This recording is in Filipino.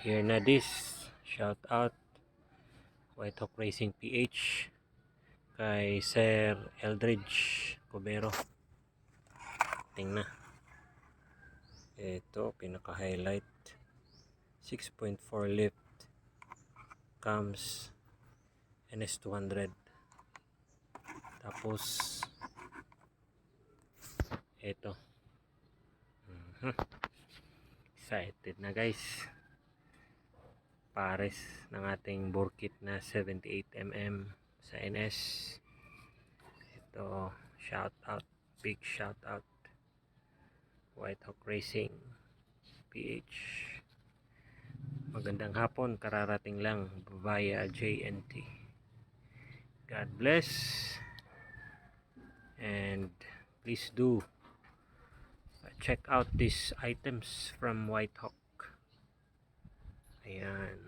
Here na this. Shout out White Hawk Racing PH kay Sir Eldridge Cubero. Tingnan. Ito pinaka-highlight. 6.4 lift cams NS200. Tapos ito. Excited na guys. Pares ng ating Burkit na 78mm sa NS. Ito, shout out, big shout out White Hawk Racing PH. Magandang hapon, kararating lang via JNT. God bless, and please do check out these items from White Hawk. Ayan.